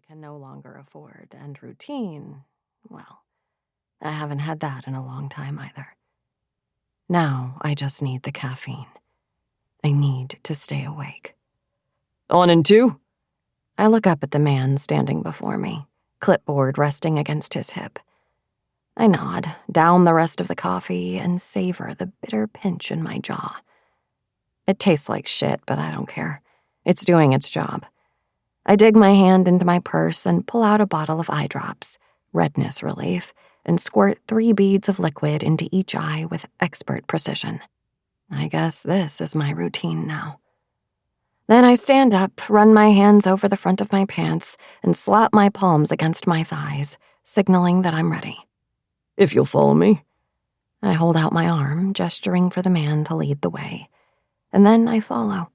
can no longer afford, and routine, well, I haven't had that in a long time either. Now I just need the caffeine. I need to stay awake. On in 2? I look up at the man standing before me, clipboard resting against his hip. I nod, down the rest of the coffee, and savor the bitter pinch in my jaw. It tastes like shit, but I don't care. It's doing its job. I dig my hand into my purse and pull out a bottle of eye drops, redness relief, and squirt 3 beads of liquid into each eye with expert precision. I guess this is my routine now. Then I stand up, run my hands over the front of my pants, and slap my palms against my thighs, signaling that I'm ready. If you'll follow me. I hold out my arm, gesturing for the man to lead the way. And then I follow.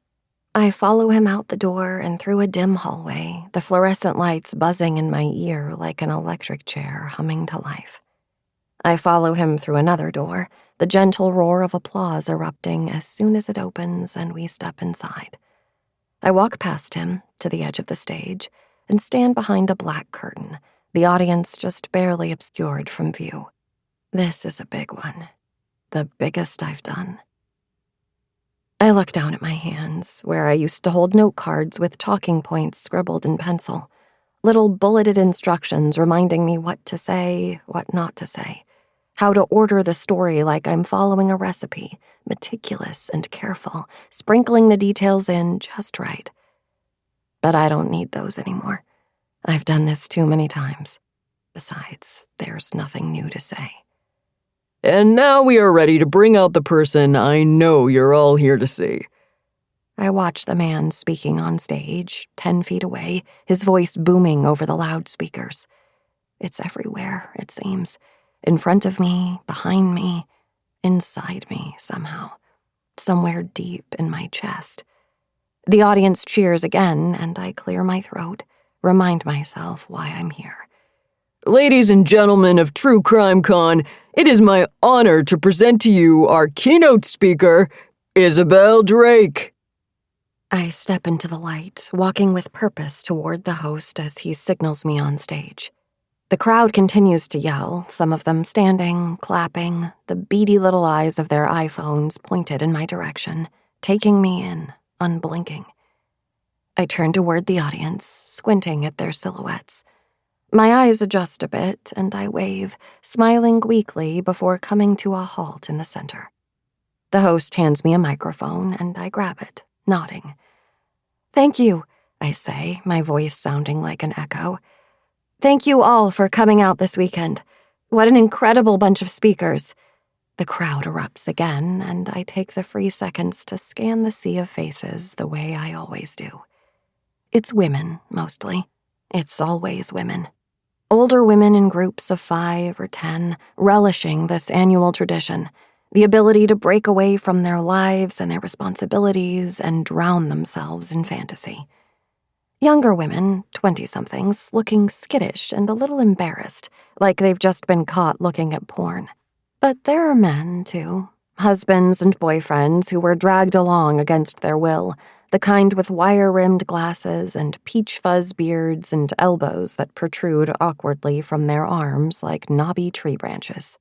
I follow him out the door and through a dim hallway, the fluorescent lights buzzing in my ear like an electric chair humming to life. I follow him through another door, the gentle roar of applause erupting as soon as it opens and we step inside. I walk past him to the edge of the stage and stand behind a black curtain, the audience just barely obscured from view. This is a big one, the biggest I've done. I look down at my hands, where I used to hold note cards with talking points scribbled in pencil, little bulleted instructions reminding me what to say, what not to say, how to order the story like I'm following a recipe, meticulous and careful, sprinkling the details in just right. But I don't need those anymore. I've done this too many times. Besides, there's nothing new to say. And now we are ready to bring out the person I know you're all here to see. I watch the man speaking on stage, 10 feet away, his voice booming over the loudspeakers. It's everywhere, it seems. In front of me, behind me, inside me somehow. Somewhere deep in my chest. The audience cheers again, and I clear my throat, remind myself why I'm here. Ladies and gentlemen of True Crime Con, it is my honor to present to you our keynote speaker, Isabel Drake. I step into the light, walking with purpose toward the host as he signals me on stage. The crowd continues to yell, some of them standing, clapping, the beady little eyes of their iPhones pointed in my direction, taking me in, unblinking. I turn toward the audience, squinting at their silhouettes. My eyes adjust a bit, and I wave, smiling weakly before coming to a halt in the center. The host hands me a microphone, and I grab it, nodding. "Thank you," I say, my voice sounding like an echo. "Thank you all for coming out this weekend. What an incredible bunch of speakers." The crowd erupts again, and I take the free seconds to scan the sea of faces the way I always do. It's women, mostly. It's always women. Older women in groups of 5 or 10, relishing this annual tradition, the ability to break away from their lives and their responsibilities and drown themselves in fantasy. Younger women, 20-somethings, looking skittish and a little embarrassed, like they've just been caught looking at porn. But there are men, too, husbands and boyfriends who were dragged along against their will, the kind with wire-rimmed glasses and peach fuzz beards and elbows that protrude awkwardly from their arms like knobby tree branches.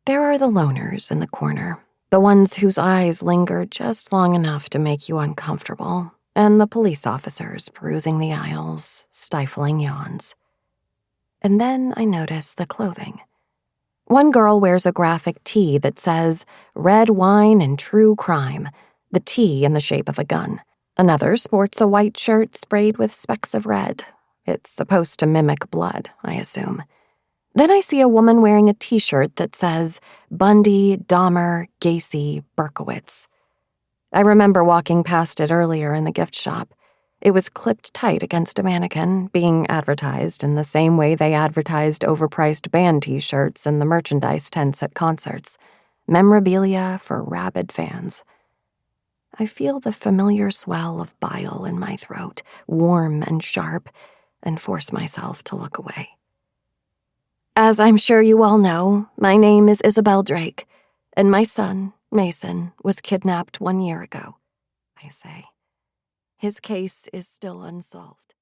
There are the loners in the corner, the ones whose eyes linger just long enough to make you uncomfortable, and the police officers perusing the aisles, stifling yawns. And then I notice the clothing. One girl wears a graphic tee that says, "Red wine and true crime," the T in the shape of a gun. Another sports a white shirt sprayed with specks of red. It's supposed to mimic blood, I assume. Then I see a woman wearing a t-shirt that says, "Bundy, Dahmer, Gacy, Berkowitz." I remember walking past it earlier in the gift shop. It was clipped tight against a mannequin, being advertised in the same way they advertised overpriced band t-shirts in the merchandise tents at concerts. Memorabilia for rabid fans. I feel the familiar swell of bile in my throat, warm and sharp, and force myself to look away. As I'm sure you all know, my name is Isabel Drake, and my son, Mason, was kidnapped 1 year ago, I say. His case is still unsolved.